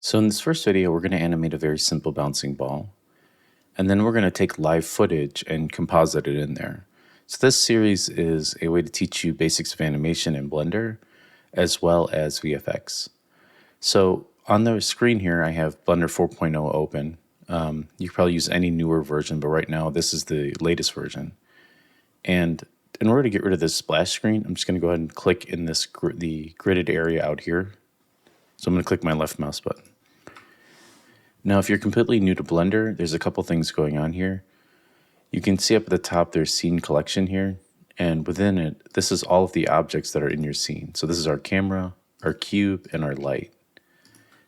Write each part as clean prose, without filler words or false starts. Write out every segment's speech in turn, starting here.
So in this first video, we're going to animate a very simple bouncing ball, and then we're going to take live footage and composite it in there. So this series is a way to teach you basics of animation in Blender, as well as VFX. So on the screen here, I have Blender 4.0 open. You can probably use any newer version, but right now this is the latest version. And in order to get rid of this splash screen, I'm just going to go ahead and click in this the gridded area out here. So I'm going to click my left mouse button. Now, if you're completely new to Blender, there's a couple things going on here. You can see up at the top there's scene collection here, and within it, this is all of the objects that are in your scene. So this is our camera, our cube, and our light.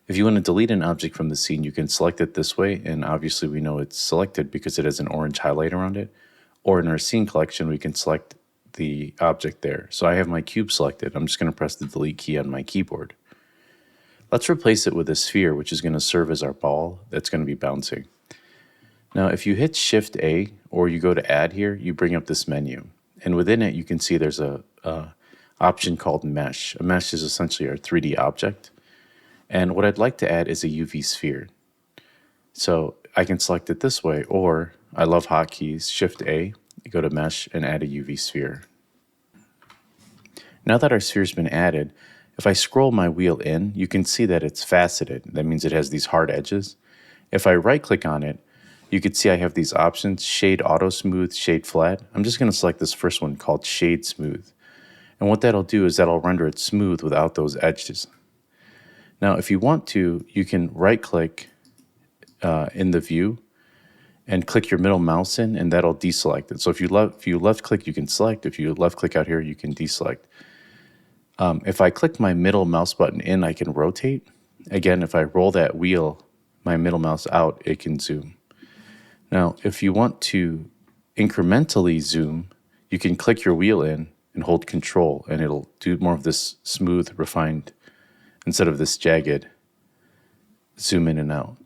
If you want to delete an object from the scene, you can select it this way, and obviously we know it's selected because it has an orange highlight around it. Or in our scene collection, we can select the object there. So I have my cube selected. I'm just going to press the delete key on my keyboard. Let's replace it with a sphere, which is going to serve as our ball that's going to be bouncing. Now, if you hit Shift A or you go to Add here, you bring up this menu. And within it, you can see there's a option called Mesh. A mesh is essentially our 3D object. And what I'd like to add is a UV sphere. So I can select it this way, or I love hotkeys, Shift A, go to Mesh, and add a UV sphere. Now that our sphere's been added, if I scroll my wheel in, you can see that it's faceted. That means it has these hard edges. If I right-click on it, you can see I have these options, Shade Auto Smooth, Shade Flat. I'm just going to select this first one called Shade Smooth. And what that'll do is that'll render it smooth without those edges. Now, if you want to, you can right-click in the view and click your middle mouse in, and that'll deselect it. So if you left-click, you can select. If you left-click out here, you can deselect. If I click my middle mouse button in, I can rotate. Again, if I roll that wheel, my middle mouse out, it can zoom. Now, if you want to incrementally zoom, you can click your wheel in and hold Control, and it'll do more of this smooth, refined, instead of this jagged zoom in and out.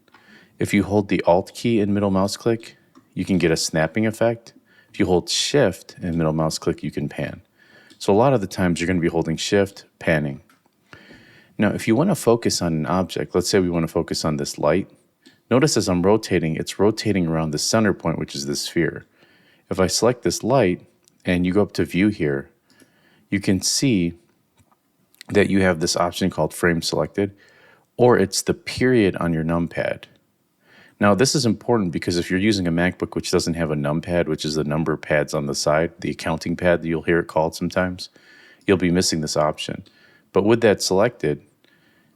If you hold the Alt key and middle mouse click, you can get a snapping effect. If you hold Shift and middle mouse click, you can pan. So a lot of the times you're going to be holding Shift, panning. Now, if you want to focus on an object, let's say we want to focus on this light, notice as I'm rotating, it's rotating around the center point, which is the sphere. If I select this light and you go up to View here, you can see that you have this option called Frame Selected, or it's the period on your numpad. Now, this is important because if you're using a MacBook which doesn't have a numpad, which is the number pads on the side, the accounting pad that you'll hear it called sometimes, you'll be missing this option. But with that selected,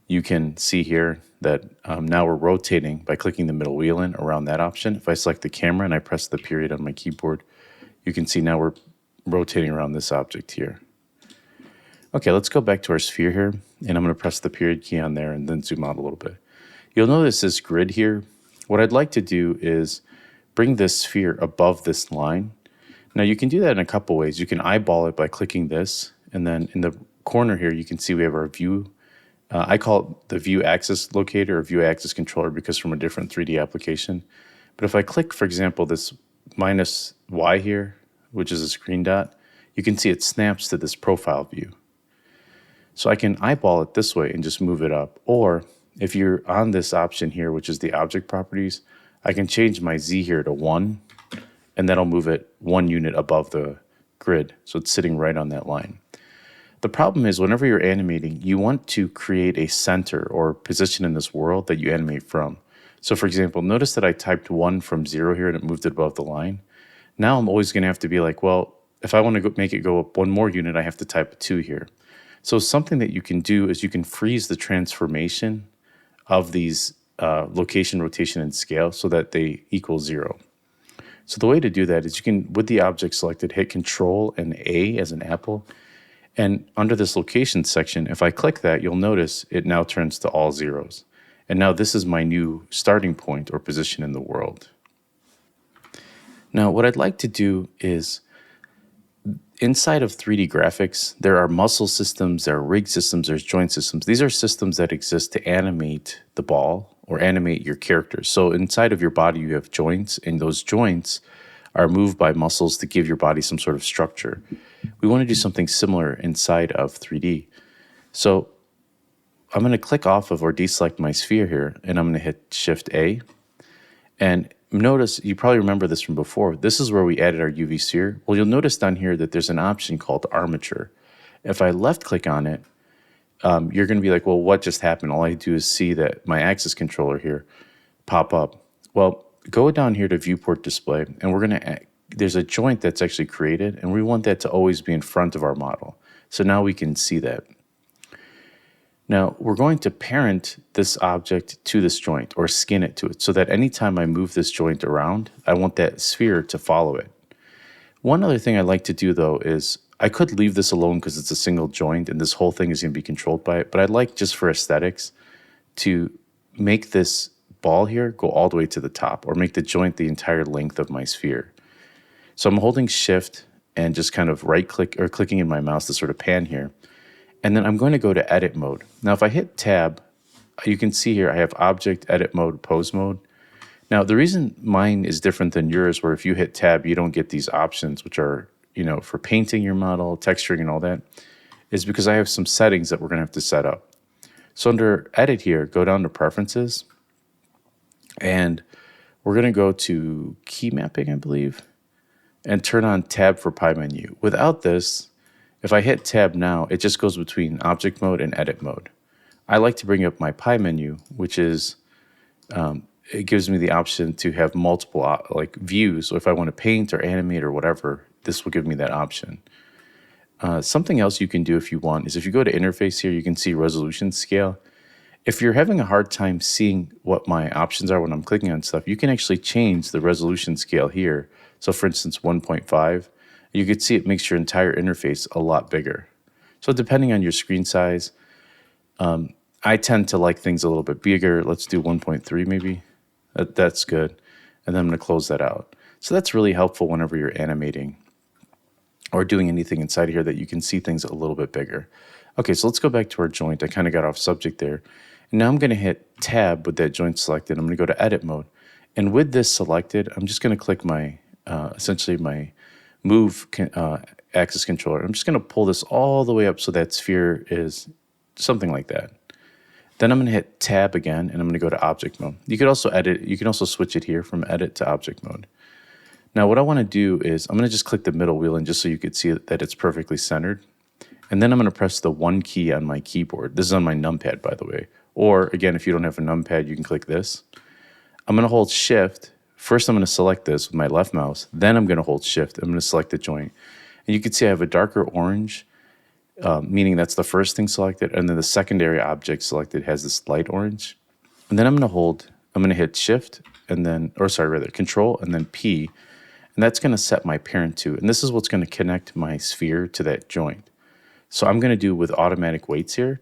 you can see here that now we're rotating by clicking the middle wheel in around that option. If I select the camera and I press the period on my keyboard, you can see now we're rotating around this object here. Okay, let's go back to our sphere here, and I'm going to press the period key on there and then zoom out a little bit. You'll notice this grid here. What I'd like to do is bring this sphere above this line. Now you can do that in a couple ways. You can eyeball it by clicking this, and then in the corner here you can see we have our view. I call it the view axis locator or view axis controller because from a different 3D application. But if I click, for example, this minus Y here, which is a screen dot, you can see it snaps to this profile view. So I can eyeball it this way and just move it up, or if you're on this option here, which is the object properties, I can change my Z here to 1, and that'll move it 1 unit above the grid. So it's sitting right on that line. The problem is whenever you're animating, you want to create a center or position in this world that you animate from. So for example, notice that I typed 1 from 0 here and it moved it above the line. Now I'm always going to have to be like, well, if I want to make it go up 1 more unit, I have to type a 2 here. So something that you can do is you can freeze the transformation of these location, rotation, and scale so that they equal 0. So the way to do that is you can, with the object selected, hit Control and A as an apple. And under this location section, if I click that, you'll notice it now turns to all zeros. And now this is my new starting point or position in the world. Now, what I'd like to do is inside of 3D graphics, there are muscle systems, there are rig systems, there's joint systems. These are systems that exist to animate the ball or animate your characters. So inside of your body, you have joints, and those joints are moved by muscles to give your body some sort of structure. We want to do something similar inside of 3D. So I'm going to click off of or deselect my sphere here, and I'm going to hit Shift A. And notice, you probably remember this from before, this is where we added our UV sphere. Well, you'll notice down here that there's an option called armature. If I left click on it, you're going to be like, well, what just happened? All I do is see that my axis controller here pop up. Well, go down here to viewport display, and we're going to, there's a joint that's actually created, and we want that to always be in front of our model. So now we can see that. Now, we're going to parent this object to this joint or skin it to it so that anytime I move this joint around, I want that sphere to follow it. One other thing I like to do, though, is I could leave this alone because it's a single joint and this whole thing is going to be controlled by it, but I'd like, just for aesthetics, to make this ball here go all the way to the top, or make the joint the entire length of my sphere. So I'm holding Shift and just kind of right-click or clicking in my mouse to sort of pan here. And then I'm going to go to Edit Mode. Now, if I hit Tab, you can see here I have Object, Edit Mode, Pose Mode. Now, the reason mine is different than yours, where if you hit Tab, you don't get these options, which are, for painting your model, texturing, and all that, is because I have some settings that we're going to have to set up. So under Edit here, go down to Preferences, and we're going to go to Key Mapping, I believe, and turn on Tab for Pi Menu. Without this, if I hit Tab now, it just goes between Object Mode and Edit Mode. I like to bring up my Pi menu, which is, it gives me the option to have multiple views. So if I want to paint or animate or whatever, this will give me that option. Something else you can do if you want is if you go to Interface here, you can see Resolution Scale. If you're having a hard time seeing what my options are when I'm clicking on stuff, you can actually change the resolution scale here. So for instance, 1.5, you can see it makes your entire interface a lot bigger. So depending on your screen size, I tend to like things a little bit bigger. Let's do 1.3 maybe. That's good. And then I'm going to close that out. So that's really helpful whenever you're animating or doing anything inside here, that you can see things a little bit bigger. Okay, so let's go back to our joint. I kind of got off subject there. And now I'm going to hit Tab with that joint selected. I'm going to go to Edit Mode. And with this selected, I'm just going to click my, essentially my Move axis controller. I'm just going to pull this all the way up so that sphere is something like that. Then I'm going to hit Tab again, and I'm going to go to Object Mode. You could also edit. You can also switch it here from Edit to Object Mode. Now, what I want to do is I'm going to just click the middle wheel, and just so you could see that it's perfectly centered. And then I'm going to press the 1 key on my keyboard. This is on my numpad, by the way. Or, again, if you don't have a numpad, you can click this. I'm going to hold Shift. First, I'm going to select this with my left mouse. Then I'm going to hold Shift. I'm going to select the joint. And you can see I have a darker orange, meaning that's the first thing selected. And then the secondary object selected has this light orange. And then I'm going to hit Shift, and then, Control, and then P. And that's going to set my parent to. And this is what's going to connect my sphere to that joint. So I'm going to do with automatic weights here.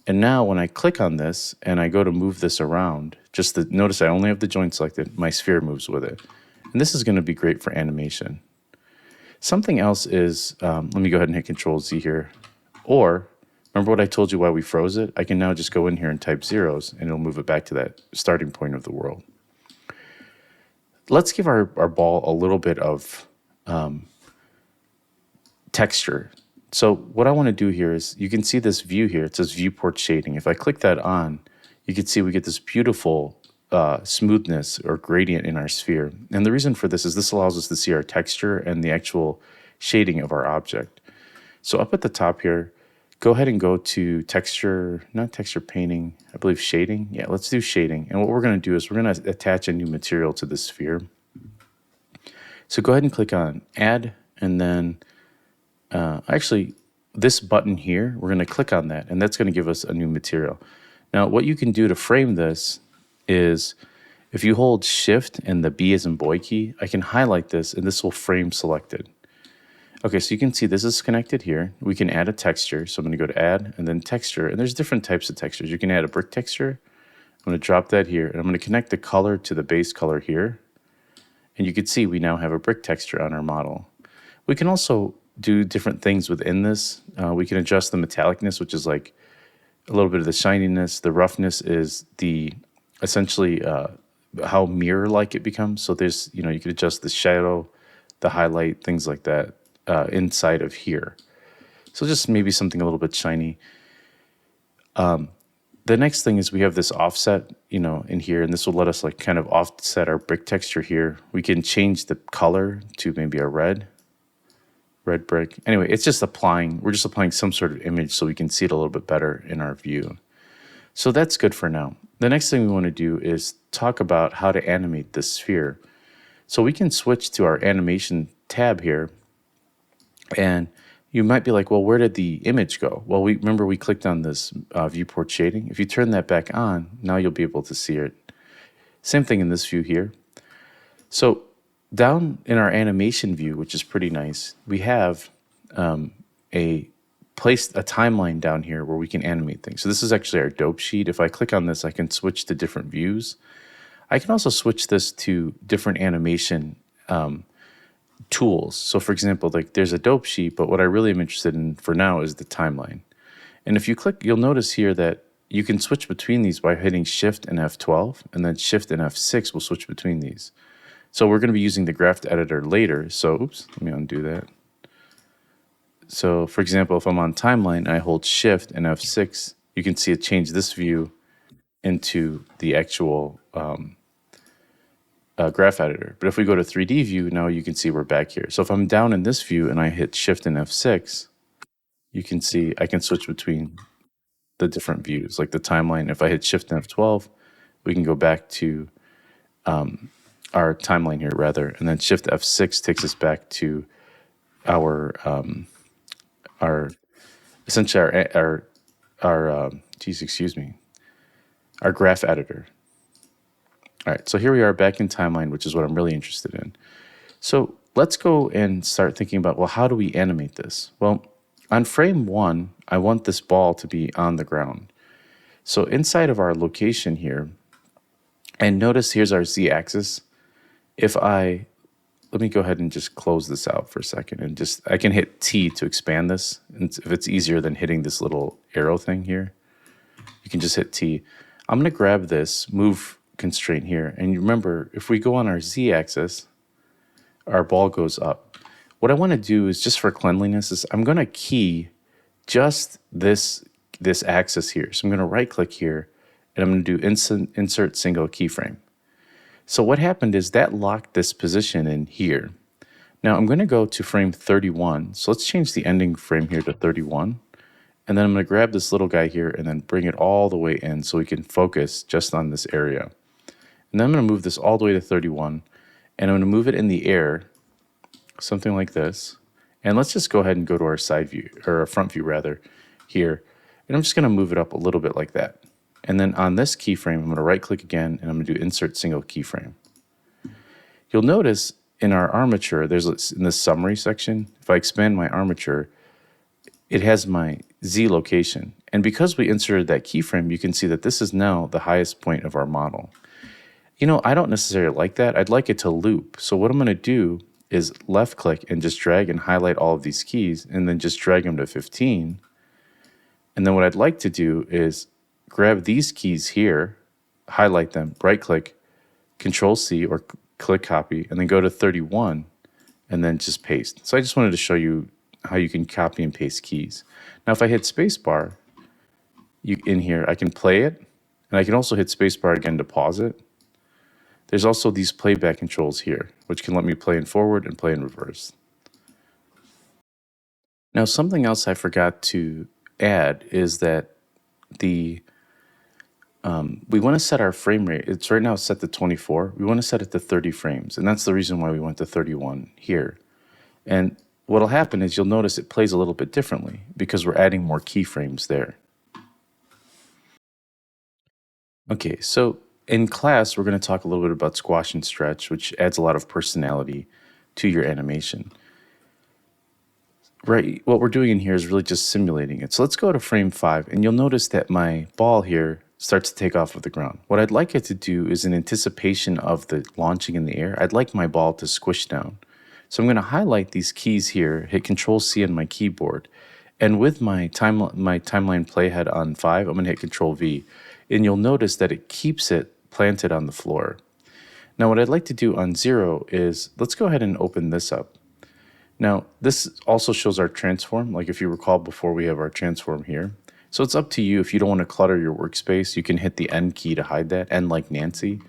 And now when I click on this and I go to move this around, notice I only have the joint selected, my sphere moves with it. And this is going to be great for animation. Something else is, let me go ahead and hit Control Z here. Or, remember what I told you while we froze it? I can now just go in here and type zeros, and it'll move it back to that starting point of the world. Let's give our ball a little bit of texture. So what I want to do here is, you can see this view here. It says Viewport Shading. If I click that on, you can see we get this beautiful smoothness or gradient in our sphere. And the reason for this is this allows us to see our texture and the actual shading of our object. So up at the top here, go ahead and go to texture, not texture painting, I believe shading. Yeah, let's do shading. And what we're going to do is we're going to attach a new material to the sphere. So go ahead and click on Add, and then actually, this button here, we're going to click on that, and that's going to give us a new material. Now, what you can do to frame this is, if you hold Shift and the B as in boy key, I can highlight this, and this will frame selected. Okay, so you can see this is connected here. We can add a texture, so I'm going to go to Add, and then Texture, and there's different types of textures. You can add a brick texture. I'm going to drop that here, and I'm going to connect the color to the base color here, and you can see we now have a brick texture on our model. We can also do different things within this. We can adjust the metallicness, which is like a little bit of the shininess. The roughness is the essentially how mirror-like it becomes. So there's, you can adjust the shadow, the highlight, things like that inside of here. So just maybe something a little bit shiny. the next thing is we have this offset, in here, and this will let us like kind of offset our brick texture here. We can change the color to maybe a red brick. Anyway, we're just applying some sort of image so we can see it a little bit better in our view. So that's good for now. The next thing we want to do is talk about how to animate this sphere. So we can switch to our animation tab here, and you might be like, well, where did the image go? Well, remember we clicked on this viewport shading. If you turn that back on, now you'll be able to see it. Same thing in this view here. So down in our animation view, which is pretty nice, we have a timeline down here where we can animate things. So this is actually our dope sheet. If I click on this, I can switch to different views. I can also switch this to different animation tools. So for example, like there's a dope sheet, but what I really am interested in for now is the timeline. And if you click, you'll notice here that you can switch between these by hitting Shift and F12, and then Shift and F6 will switch between these. So we're going to be using the graph editor later. So, oops, let me undo that. So for example, if I'm on timeline and I hold Shift and F6, you can see it change this view into the actual graph editor. But if we go to 3D view, now you can see we're back here. So if I'm down in this view and I hit Shift and F6, you can see I can switch between the different views, like the timeline. If I hit Shift and F12, we can go back to our timeline here rather, and then Shift F6 takes us back to our essentially our graph editor. All right, so here we are back in timeline, which is what I'm really interested in. So let's go and start thinking about, well, how do we animate this? Well, on frame 1, I want this ball to be on the ground. So inside of our location here, and notice here's our z-axis. Let me go ahead and just close this out for a second, and I can hit T to expand this. And if it's easier than hitting this little arrow thing here, you can just hit T. I'm going to grab this move constraint here, and you remember, if we go on our z-axis, our ball goes up. What I want to do is, just for cleanliness, is I'm going to key just this axis here. So I'm going to right click here, and I'm going to do insert single keyframe. So what happened is that locked this position in here. Now I'm going to go to frame 31. So let's change the ending frame here to 31. And then I'm going to grab this little guy here and then bring it all the way in so we can focus just on this area. And then I'm going to move this all the way to 31. And I'm going to move it in the air, something like this. And let's just go ahead and go to our side view, or our front view rather, here. And I'm just going to move it up a little bit like that. And then on this keyframe, I'm going to right click again, and I'm going to do insert single keyframe. You'll notice in our armature, in this summary section, if I expand my armature, it has my Z location. And because we inserted that keyframe, you can see that this is now the highest point of our model. I don't necessarily like that. I'd like it to loop. So what I'm going to do is left click and just drag and highlight all of these keys, and then just drag them to 15. And then what I'd like to do is grab these keys here, highlight them, right click, Control C or click copy, and then go to 31 and then just paste. So I just wanted to show you how you can copy and paste keys. Now if I hit spacebar in here, I can play it, and I can also hit spacebar again to pause it. There's also these playback controls here, which can let me play in forward and play in reverse. Now something else I forgot to add is that we want to set our frame rate. It's right now set to 24. We want to set it to 30 frames, and that's the reason why we went to 31 here. And what'll happen is you'll notice it plays a little bit differently because we're adding more keyframes there. Okay, so in class, we're going to talk a little bit about squash and stretch, which adds a lot of personality to your animation. Right, what we're doing in here is really just simulating it. So let's go to frame 5, and you'll notice that my ball here starts to take off of the ground. What I'd like it to do is, in anticipation of the launching in the air, I'd like my ball to squish down. So I'm going to highlight these keys here, hit Control C on my keyboard, and with my timeline playhead on 5, I'm going to hit Control V, and you'll notice that it keeps it planted on the floor. Now what I'd like to do on 0 is, let's go ahead and open this up. Now this also shows our transform. Like if you recall before, we have our transform here. So it's up to you. If you don't want to clutter your workspace, you can hit the N key to hide that, N like Nancy,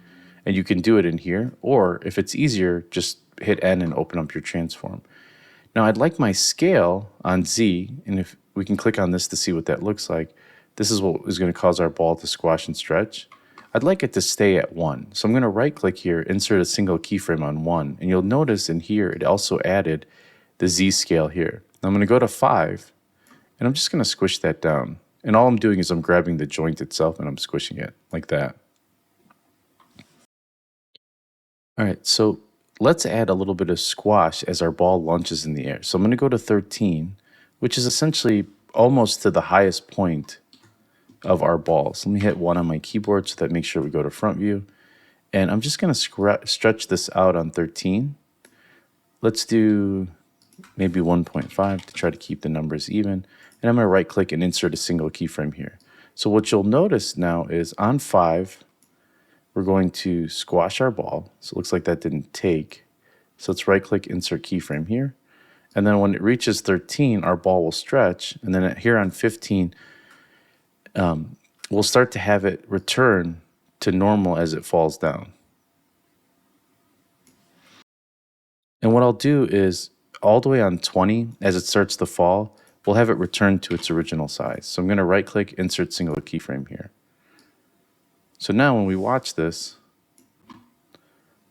and you can do it in here. Or if it's easier, just hit N and open up your transform. Now I'd like my scale on Z, and if we can click on this to see what that looks like, this is what is going to cause our ball to squash and stretch. I'd like it to stay at 1. So I'm going to right click here, insert a single keyframe on 1, and you'll notice in here it also added the Z scale here. Now I'm going to go to 5, and I'm just going to squish that down. And all I'm doing is I'm grabbing the joint itself and I'm squishing it like that. All right, so let's add a little bit of squash as our ball launches in the air. So I'm going to go to 13, which is essentially almost to the highest point of our ball. So let me hit 1 on my keyboard so that makes sure we go to front view. And I'm just going to stretch this out on 13. Let's do maybe 1.5 to try to keep the numbers even. And I'm going to right click and insert a single keyframe here. So what you'll notice now is on 5, we're going to squash our ball. So it looks like that didn't take. So let's right click, insert keyframe here. And then when it reaches 13, our ball will stretch. And then here on 15, we'll start to have it return to normal as it falls down. And what I'll do is all the way on 20, as it starts to fall, we'll have it return to its original size. So I'm going to right click, insert single keyframe here. So now when we watch this,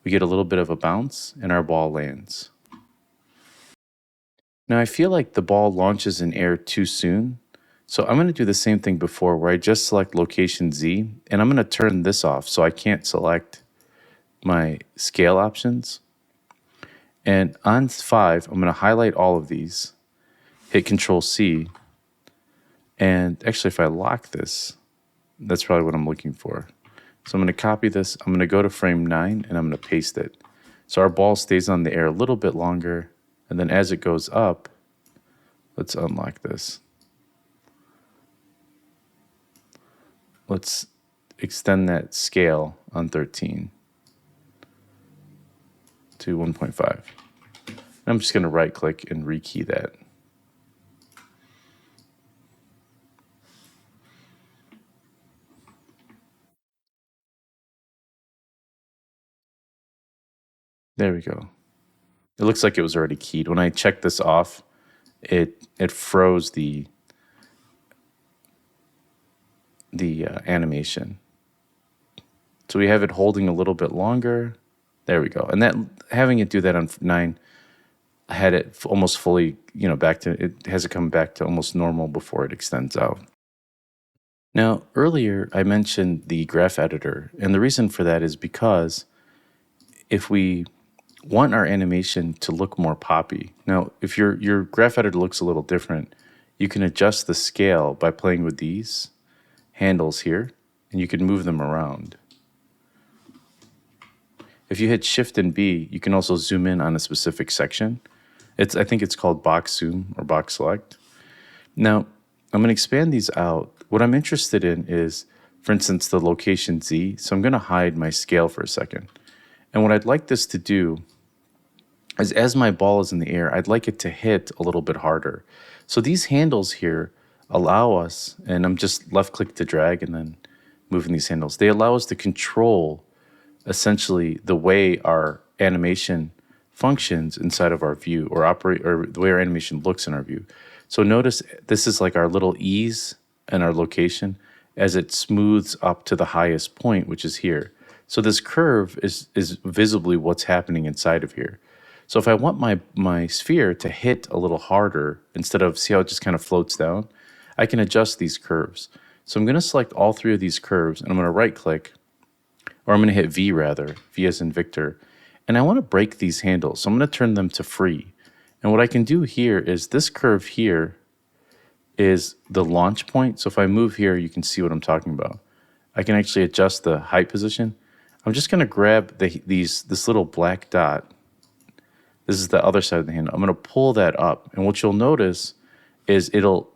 we get a little bit of a bounce and our ball lands. Now I feel like the ball launches in air too soon. So I'm going to do the same thing before where I just select location Z and I'm going to turn this off so I can't select my scale options. And on 5, I'm going to highlight all of these, hit Control C, and actually if I lock this, that's probably what I'm looking for. So I'm going to copy this, I'm going to go to frame 9, and I'm going to paste it. So our ball stays on the air a little bit longer, and then as it goes up, let's unlock this. Let's extend that scale on 13 to 1.5. I'm just going to right click and rekey that. There we go. It looks like it was already keyed. When I checked this off, it froze the animation. So we have it holding a little bit longer. There we go. And that having it do that on 9 had it almost fully, back to, it has it come back to almost normal before it extends out. Now, earlier I mentioned the graph editor, and the reason for that is because if we want our animation to look more poppy. Now, if your graph editor looks a little different, you can adjust the scale by playing with these handles here, and you can move them around. If you hit Shift and B, you can also zoom in on a specific section. I think it's called box zoom or box select. Now, I'm going to expand these out. What I'm interested in is, for instance, the location Z. So I'm going to hide my scale for a second. And what I'd like this to do is as my ball is in the air, I'd like it to hit a little bit harder. So these handles here allow us, and I'm just left click to drag and then moving these handles. They allow us to control essentially the way our animation functions inside of our view or the way our animation looks in our view. So notice this is like our little ease and our location as it smooths up to the highest point, which is here. So this curve is visibly what's happening inside of here. So if I want my sphere to hit a little harder, instead of, see how it just kind of floats down, I can adjust these curves. So I'm going to select all 3 of these curves, and I'm going to right click, or I'm going to hit V rather, V as in Victor, and I want to break these handles. So I'm going to turn them to free. And what I can do here is this curve here is the launch point. So if I move here, you can see what I'm talking about. I can actually adjust the height position. I'm just going to grab this little black dot. This is the other side of the handle. I'm going to pull that up. And what you'll notice is it'll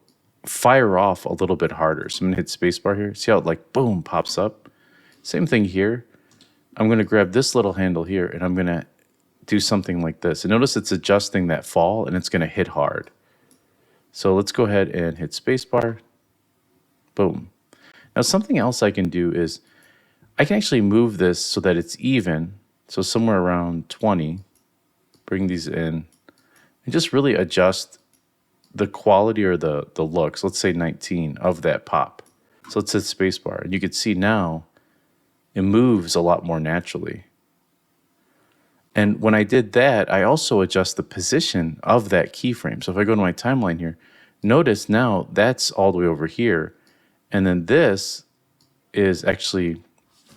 fire off a little bit harder. So I'm going to hit spacebar here. See how it like, boom, pops up? Same thing here. I'm going to grab this little handle here and I'm going to do something like this. And notice it's adjusting that fall and it's going to hit hard. So let's go ahead and hit spacebar. Boom. Now something else I can do is I can actually move this so that it's even. So somewhere around 20, bring these in and just really adjust the quality or the looks, let's say 19 of that pop. So let's hit spacebar and you can see now it moves a lot more naturally. And when I did that, I also adjust the position of that keyframe. So if I go to my timeline here, notice now that's all the way over here. And then this is actually,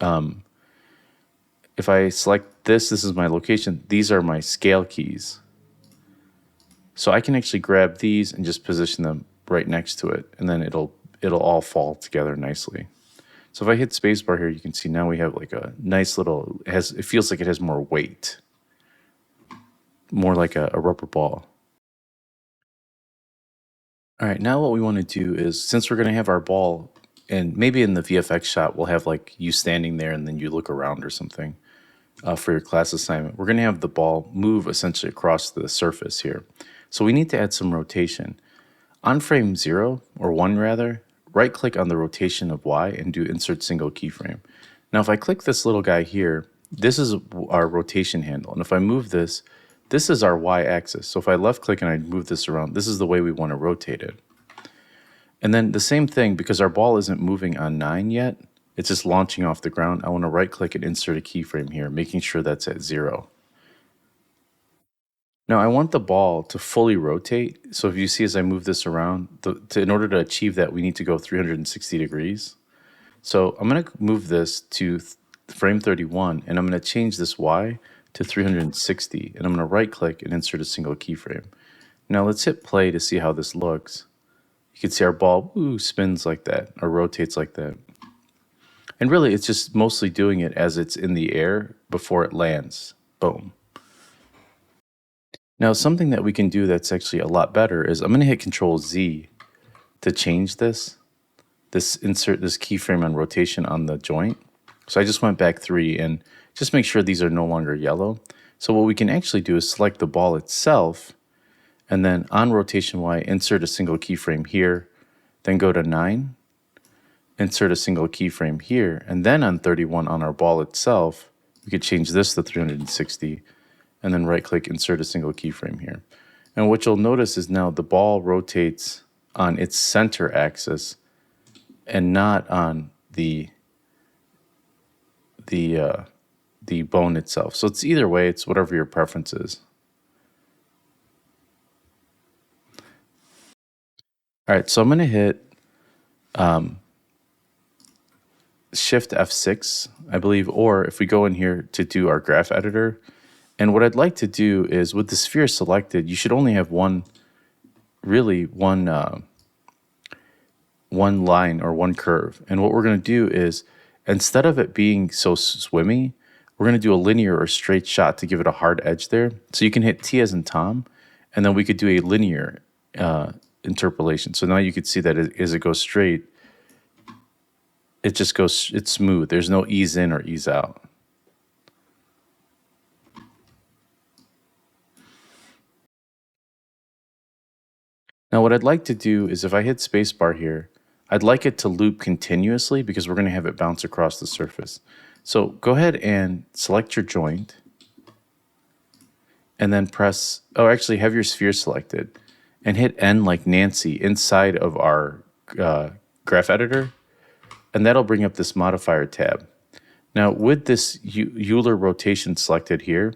if I select this, this is my location. These are my scale keys. So I can actually grab these and just position them right next to it. And then it'll all fall together nicely. So if I hit spacebar here, you can see now we have like a nice little, it feels like it has more weight, more like a rubber ball. All right, now what we want to do is, since we're going to have our ball, and maybe in the VFX shot, we'll have like you standing there and then you look around or something for your class assignment. We're going to have the ball move essentially across the surface here. So we need to add some rotation. On frame 0, or 1 rather, right click on the rotation of Y and do insert single keyframe. Now if I click this little guy here, this is our rotation handle. And if I move this, this is our Y axis. So if I left click and I move this around, this is the way we want to rotate it. And then the same thing, because our ball isn't moving on 9 yet, it's just launching off the ground, I want to right click and insert a keyframe here, making sure that's at 0. Now I want the ball to fully rotate. So if you see as I move this around, in order to achieve that, we need to go 360 degrees. So I'm going to move this to frame 31, and I'm going to change this Y to 360, and I'm going to right click and insert a single keyframe. Now let's hit play to see how this looks. You can see our ball spins like that, or rotates like that. And really, it's just mostly doing it as it's in the air before it lands. Boom. Now, something that we can do that's actually a lot better is I'm going to hit Control Z to change this. Insert this keyframe on rotation on the joint. So I just went back 3 and just make sure these are no longer yellow. So what we can actually do is select the ball itself, and then on rotation Y, insert a single keyframe here, then go to 9, insert a single keyframe here, and then on 31 on our ball itself, we could change this to 360, and then right click, insert a single keyframe here. And what you'll notice is now the ball rotates on its center axis and not on the bone itself. So it's either way, it's whatever your preference is. All right, so I'm going to hit Shift F6, I believe, or if we go in here to do our graph editor, and what I'd like to do is with the sphere selected, you should only have one line or one curve. And what we're going to do is, instead of it being so swimmy, we're going to do a linear or straight shot to give it a hard edge there. So you can hit T as in Tom, and then we could do a linear interpolation. So now you could see that as it goes straight, it just goes, it's smooth. There's no ease in or ease out. Now what I'd like to do is if I hit spacebar here, I'd like it to loop continuously because we're going to have it bounce across the surface. So go ahead and select your joint and then press, oh, actually have your sphere selected and hit N like Nancy inside of our graph editor, and that'll bring up this modifier tab. Now with this Euler rotation selected here,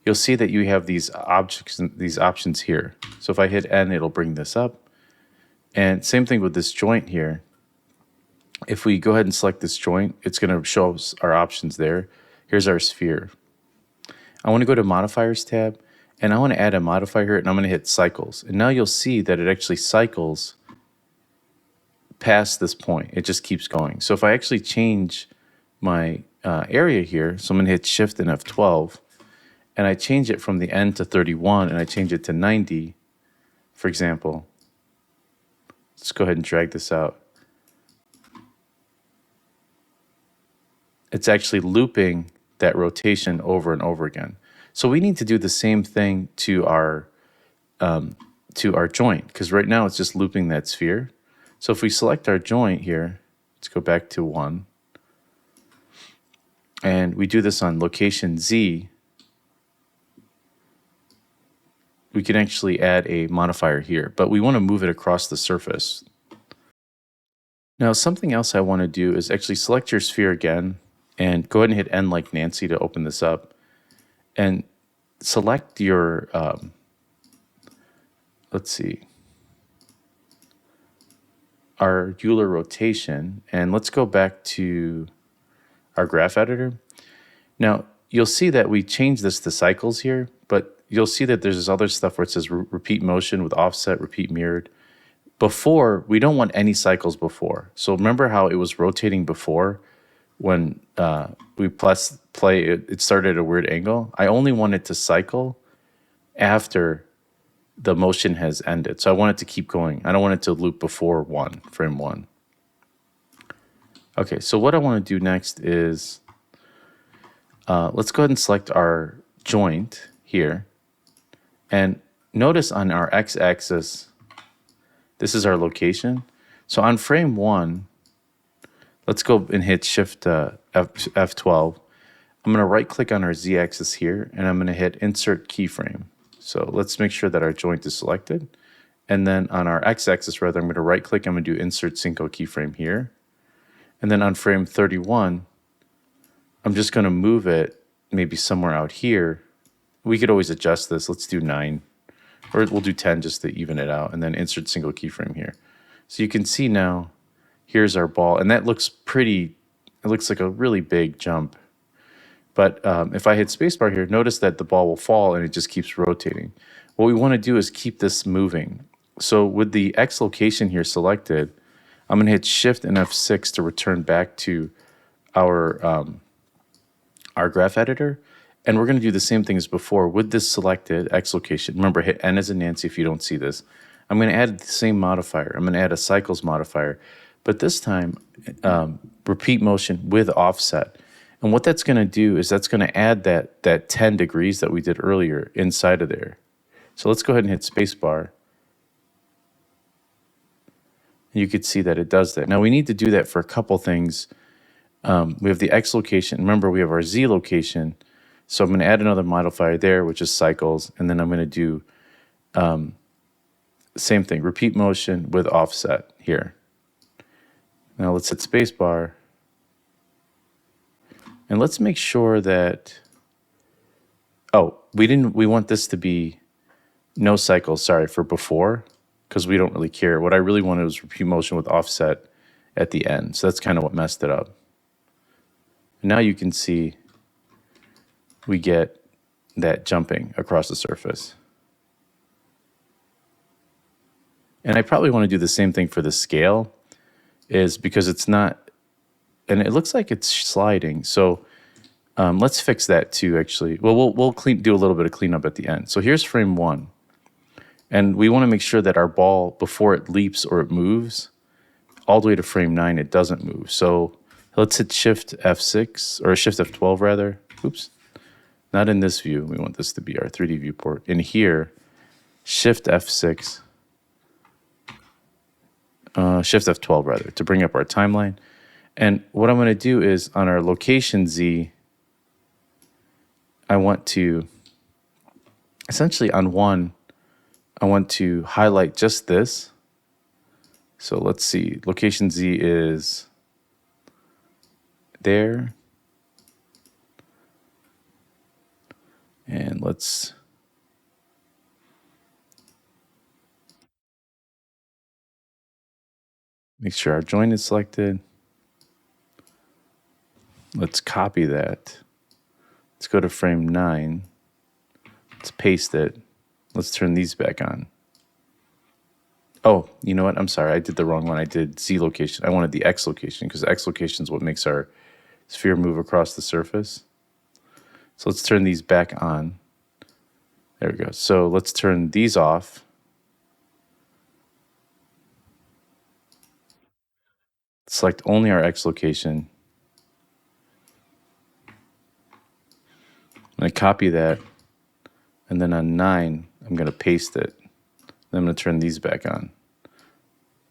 you'll see that you have these options here. So if I hit N, it'll bring this up. And same thing with this joint here. If we go ahead and select this joint, it's going to show us our options there. Here's our sphere. I want to go to Modifiers tab, and I want to add a modifier here, and I'm going to hit Cycles. And now you'll see that it actually cycles past this point. It just keeps going. So if I actually change my area here, so I'm going to hit Shift and F12, and I change it from the N to 31, and I change it to 90, for example. Let's go ahead and drag this out. It's actually looping that rotation over and over again. So we need to do the same thing to our joint, because right now it's just looping that sphere. So if we select our joint here, let's go back to 1, and we do this on location Z, we can actually add a modifier here, but we want to move it across the surface. Now, something else I want to do is actually select your sphere again and go ahead and hit N like Nancy to open this up, and select your, let's see, our Euler rotation, and let's go back to our graph editor. Now, you'll see that we changed this to cycles here, but you'll see that there's this other stuff where it says repeat motion with offset, repeat mirrored. Before, we don't want any cycles before. So remember how it was rotating before when we play, it started at a weird angle? I only want it to cycle after the motion has ended. So I want it to keep going. I don't want it to loop before frame 1. Okay, so what I want to do next is, let's go ahead and select our joint here. And notice on our x-axis, this is our location. So on frame 1, let's go and hit Shift F12. I'm going to right-click on our z-axis here, and I'm going to hit Insert Keyframe. So let's make sure that our joint is selected. And then on our x-axis, rather, I'm going to right-click. I'm going to do Insert Synco Keyframe here. And then on frame 31, I'm just going to move it maybe somewhere out here. We could always adjust this. Let's do 9. Or we'll do 10 just to even it out. And then Insert Single Keyframe here. So you can see now, here's our ball. And that looks pretty, it looks like a really big jump. But if I hit spacebar here, notice that the ball will fall and it just keeps rotating. What we want to do is keep this moving. So with the X location here selected, I'm going to hit Shift and F6 to return back to our graph editor. And we're going to do the same thing as before with this selected X location. Remember, hit N as in Nancy if you don't see this. I'm going to add the same modifier. I'm going to add a cycles modifier. But this time, repeat motion with offset. And what that's going to do is that's going to add that 10 degrees that we did earlier inside of there. So let's go ahead and hit spacebar. And you could see that it does that. Now we need to do that for a couple things. We have the X location. Remember, we have our Z location. So I'm going to add another modifier there, which is cycles. And then I'm going to do same thing, repeat motion with offset here. Now let's hit spacebar. And let's make sure that, we want this to be no cycles, sorry, for before, because we don't really care. What I really wanted was repeat motion with offset at the end. So that's kind of what messed it up. And now you can see we get that jumping across the surface. And I probably want to do the same thing for the scale, is because it's not, and it looks like it's sliding. So let's fix that too, actually. Well, we'll do a little bit of cleanup at the end. So here's frame 1. And we want to make sure that our ball, before it leaps or it moves, all the way to frame 9, it doesn't move. So let's hit Shift F6, or Shift F12 rather. Oops. Not in this view. We want this to be our 3D viewport. In here, Shift F6, Shift F12 rather, to bring up our timeline. And what I'm going to do is on our location Z, I want to, essentially on 1, I want to highlight just this. So let's see, location Z is there. And let's make sure our joint is selected. Let's copy that. Let's go to frame 9. Let's paste it. Let's turn these back on. Oh, you know what? I'm sorry. I did the wrong one. I did Z location. I wanted the X location because X location is what makes our sphere move across the surface. So let's turn these back on. There we go. So let's turn these off. Select only our X location. I'm going to copy that. And then on 9, I'm going to paste it. Then I'm going to turn these back on.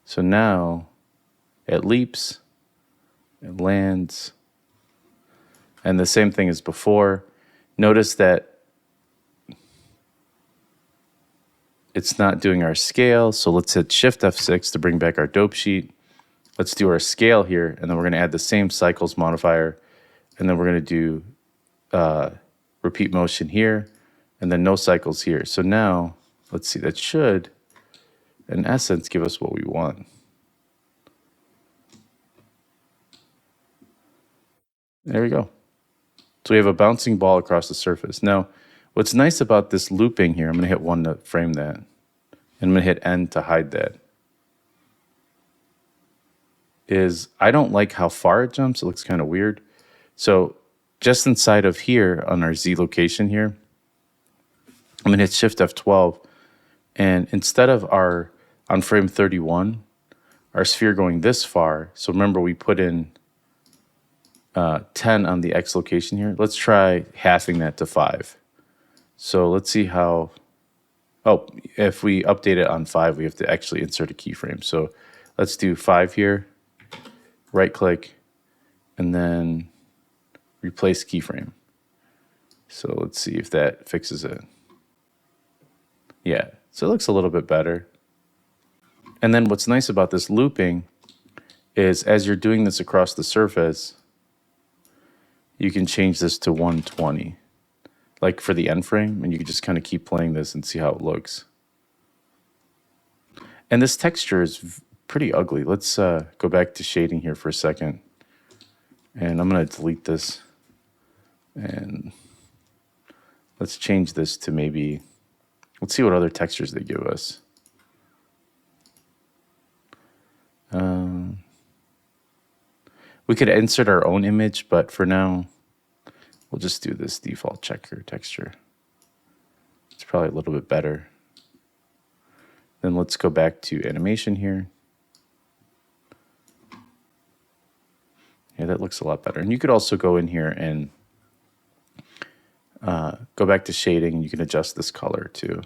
So now it leaps, it lands, and the same thing as before. Notice that it's not doing our scale, so let's hit Shift F6 to bring back our dope sheet. Let's do our scale here, and then we're going to add the same cycles modifier, and then we're going to do repeat motion here, and then no cycles here. So now, let's see, that should, in essence, give us what we want. There we go. So we have a bouncing ball across the surface. Now, what's nice about this looping here, I'm going to hit 1 to frame that, and I'm going to hit N to hide that, is I don't like how far it jumps. It looks kind of weird. So just inside of here on our Z location here, I'm going to hit Shift F12, and instead of our, on frame 31, our sphere going this far, so remember we put in 10 on the X location here. Let's try halving that to 5. So let's see how, oh, if we update it on 5, we have to actually insert a keyframe. So let's do 5 here, right click, and then replace keyframe. So let's see if that fixes it. Yeah, so it looks a little bit better. And then what's nice about this looping is as you're doing this across the surface, you can change this to 120, like for the end frame, and you can just kind of keep playing this and see how it looks. And this texture is pretty ugly. Let's go back to shading here for a second. And I'm going to delete this. And let's change this to maybe, let's see what other textures they give us. We could insert our own image, but for now, we'll just do this default checker texture. It's probably a little bit better. Then let's go back to animation here. Yeah, that looks a lot better. And you could also go in here and go back to shading, and you can adjust this color too.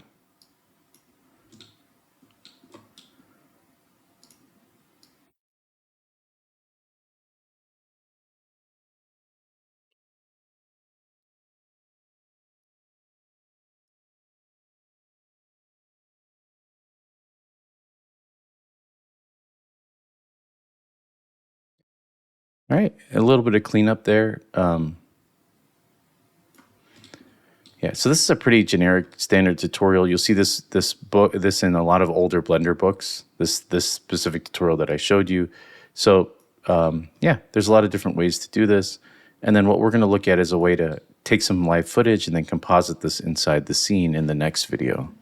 All right, a little bit of cleanup there. Yeah, so this is a pretty generic standard tutorial. You'll see this in a lot of older Blender books. This specific tutorial that I showed you. So yeah, there's a lot of different ways to do this. And then what we're going to look at is a way to take some live footage and then composite this inside the scene in the next video.